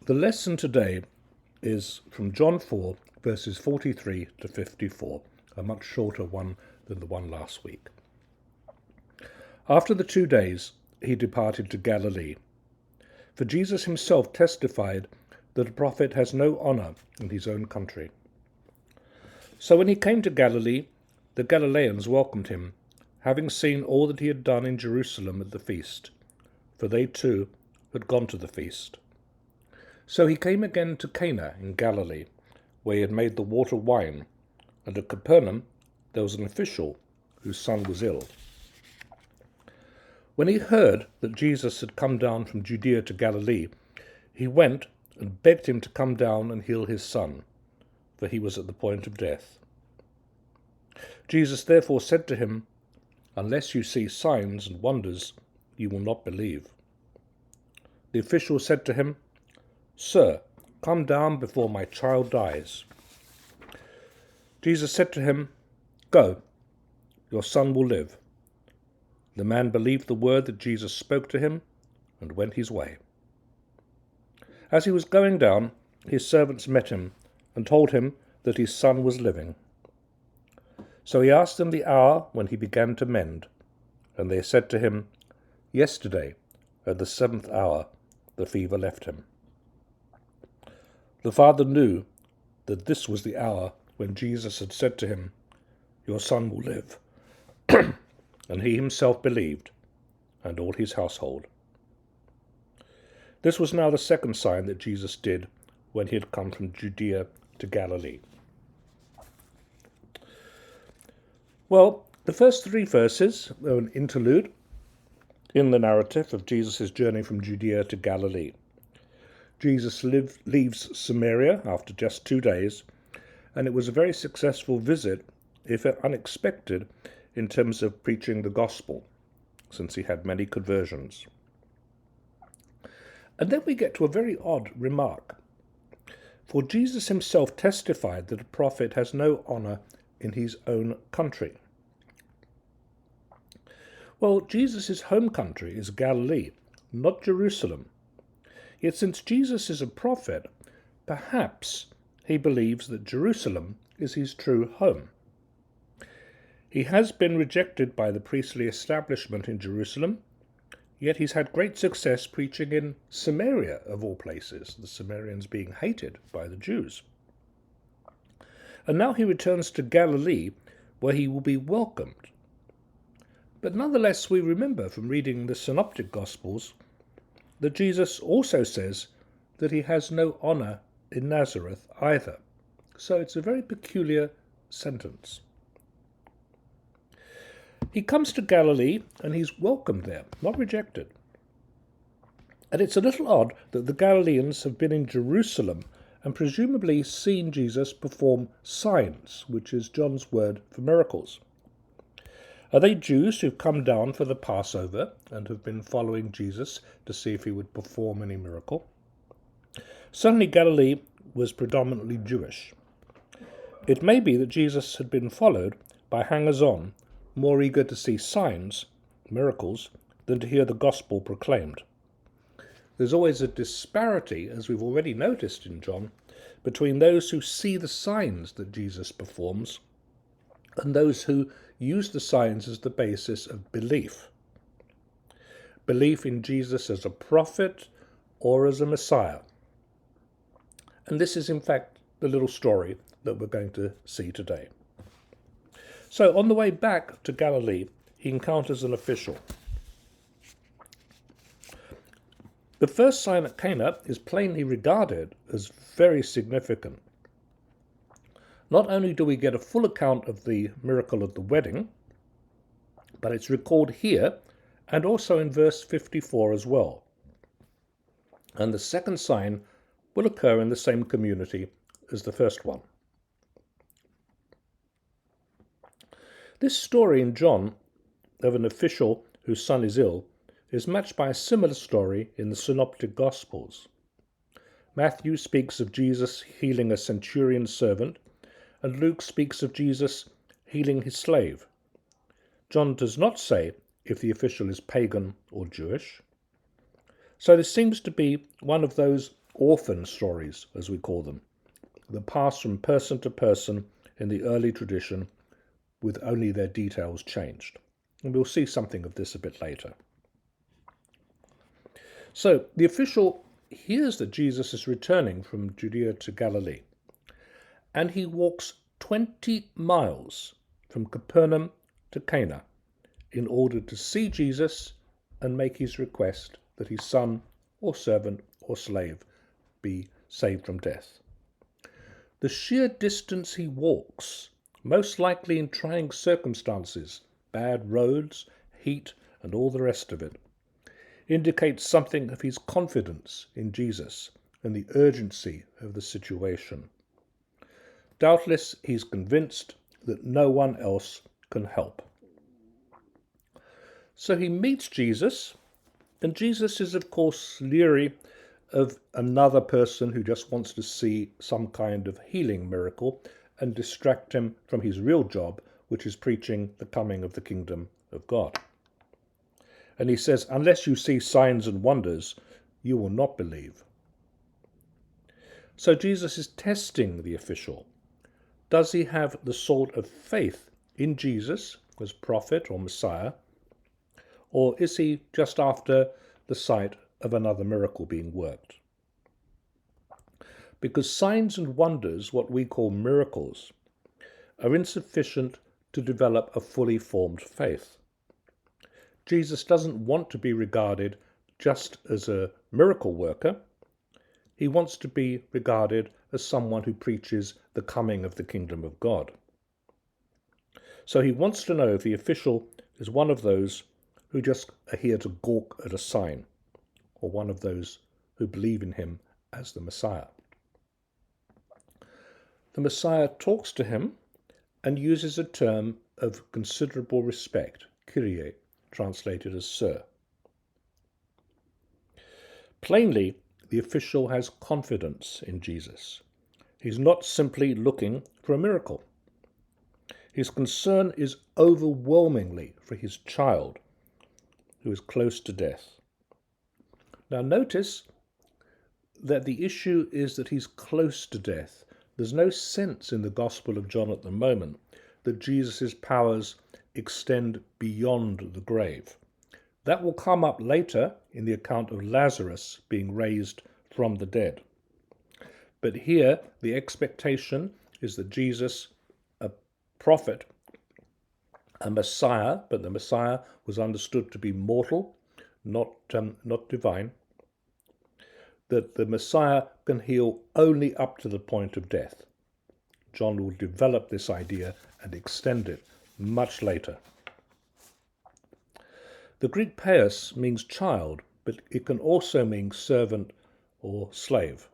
The lesson today is from John 4, verses 43 to 54, a much shorter one than the one last week. After the 2 days, he departed to Galilee. For Jesus himself testified that a prophet has no honour in his own country. So when he came to Galilee, the Galileans welcomed him, having seen all that he had done in Jerusalem at the feast, for they too had gone to the feast. So he came again to Cana in Galilee, where he had made the water wine, and at Capernaum there was an official whose son was ill. When he heard that Jesus had come down from Judea to Galilee, he went and begged him to come down and heal his son, for he was at the point of death. Jesus therefore said to him, "Unless you see signs and wonders, you will not believe." The official said to him, "Sir, come down before my child dies." Jesus said to him, "Go, your son will live." The man believed the word that Jesus spoke to him and went his way. As he was going down, his servants met him and told him that his son was living. So he asked them the hour when he began to mend, and they said to him, "Yesterday, at the 7th hour, the fever left him." The father knew that this was the hour when Jesus had said to him, "Your son will live." And he himself believed, and all his household. This was now the second sign that Jesus did when he had come from Judea to Galilee. Well, the first 3 verses are an interlude in the narrative of Jesus' journey from Judea to Galilee. Jesus leaves Samaria after just 2 days, and it was a very successful visit, if unexpected, in terms of preaching the gospel, since he had many conversions. And then we get to a very odd remark. For Jesus himself testified that a prophet has no honour in his own country. Well, Jesus' home country is Galilee, not Jerusalem. Yet since Jesus is a prophet, perhaps he believes that Jerusalem is his true home. He has been rejected by the priestly establishment in Jerusalem, yet he's had great success preaching in Samaria, of all places, the Samaritans being hated by the Jews. And now he returns to Galilee, where he will be welcomed. But nonetheless, we remember from reading the Synoptic Gospels that Jesus also says that he has no honour in Nazareth either. So it's a very peculiar sentence. He comes to Galilee and he's welcomed there, not rejected. And it's a little odd that the Galileans have been in Jerusalem and presumably seen Jesus perform signs, which is John's word for miracles. Are they Jews who've come down for the Passover and have been following Jesus to see if he would perform any miracle? Certainly Galilee was predominantly Jewish. It may be that Jesus had been followed by hangers-on, more eager to see signs, miracles, than to hear the gospel proclaimed. There's always a disparity, as we've already noticed in John, between those who see the signs that Jesus performs and those who use the signs as the basis of belief. Belief in Jesus as a prophet or as a Messiah. And this is in fact the little story that we're going to see today. So on the way back to Galilee, he encounters an official. The first sign at Cana is plainly regarded as very significant. Not only do we get a full account of the miracle of the wedding, but it's recorded here and also in verse 54 as well. And the second sign will occur in the same community as the first one. This story in John of an official whose son is ill is matched by a similar story in the Synoptic Gospels. Matthew speaks of Jesus healing a centurion's servant, and Luke speaks of Jesus healing his slave. John does not say if the official is pagan or Jewish. So this seems to be one of those orphan stories, as we call them, that pass from person to person in the early tradition with only their details changed. And we'll see something of this a bit later. So the official hears that Jesus is returning from Judea to Galilee, and he walks 20 miles from Capernaum to Cana in order to see Jesus and make his request that his son or servant or slave be saved from death. The sheer distance he walks, most likely in trying circumstances, bad roads, heat, and all the rest of it, indicates something of his confidence in Jesus and the urgency of the situation. Doubtless he's convinced that no one else can help. So he meets Jesus, and Jesus is of course leery of another person who just wants to see some kind of healing miracle and distract him from his real job, which is preaching the coming of the kingdom of God. And he says, unless you see signs and wonders, you will not believe. So Jesus is testing the official. Does he have the sort of faith in Jesus as prophet or Messiah, or is he just after the sight of another miracle being worked? Because signs and wonders, what we call miracles, are insufficient to develop a fully formed faith. Jesus doesn't want to be regarded just as a miracle worker. He wants to be regarded as someone who preaches the coming of the kingdom of God. So he wants to know if the official is one of those who just are here to gawk at a sign, or one of those who believe in him as the Messiah. The Messiah talks to him and uses a term of considerable respect, Kyrie, translated as Sir. Plainly, the official has confidence in Jesus. He's not simply looking for a miracle. His concern is overwhelmingly for his child, who is close to death. Now notice that the issue is that he's close to death. There's no sense in the Gospel of John at the moment that Jesus' powers extend beyond the grave. That will come up later in the account of Lazarus being raised from the dead. But here the expectation is that Jesus, a prophet, a Messiah, but the Messiah was understood to be mortal, not divine, that the Messiah can heal only up to the point of death. John will develop this idea and extend it much later. The Greek paios means child, but it can also mean servant or slave.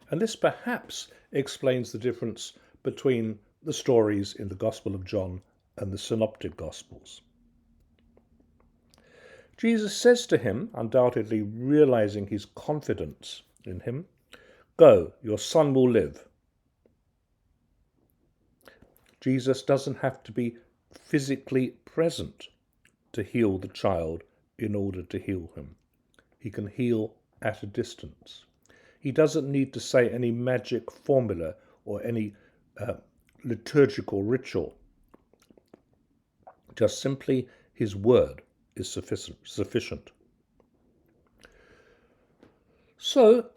And this perhaps explains the difference between the stories in the Gospel of John and the Synoptic Gospels. Jesus says to him, undoubtedly realizing his confidence in him, "Go, your son will live." Jesus doesn't have to be physically present to heal the child in order to heal him. He can heal at a distance. He doesn't need to say any magic formula or any liturgical ritual. Just simply his word is sufficient. So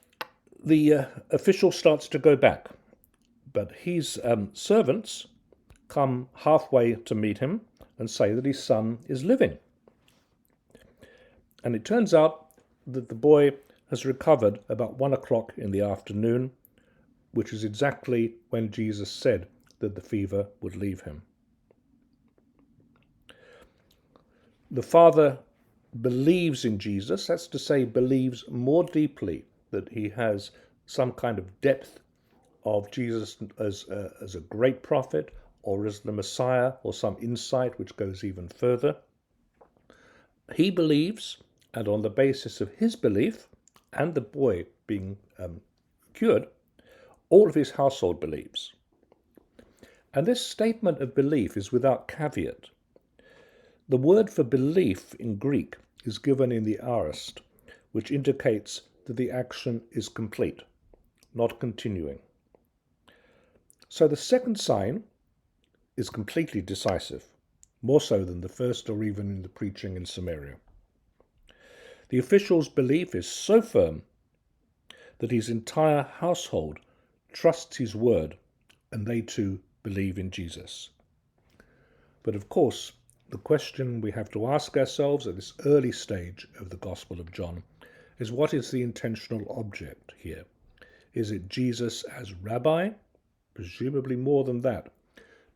the official starts to go back, but his servants come halfway to meet him and say that his son is living. And it turns out that the boy has recovered about 1 o'clock in the afternoon, which is exactly when Jesus said that the fever would leave him. The father believes in Jesus, that's to say, believes more deeply that he has some kind of depth of Jesus as a great prophet, or as the Messiah, or some insight which goes even further. He believes, and on the basis of his belief, and the boy being cured, all of his household believes. And this statement of belief is without caveat. The word for belief in Greek is given in the aorist, which indicates that the action is complete, not continuing. So the second sign is completely decisive, more so than the first or even in the preaching in Samaria. The official's belief is so firm that his entire household trusts his word, and they too believe in Jesus. But of course, the question we have to ask ourselves at this early stage of the Gospel of John is, what is the intentional object here? Is it Jesus as rabbi? Presumably more than that.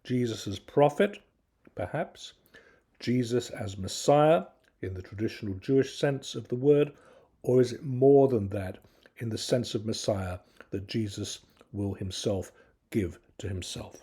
Jesus as prophet? Perhaps. Jesus as Messiah in the traditional Jewish sense of the word? Or is it more than that in the sense of Messiah that Jesus will himself give to himself?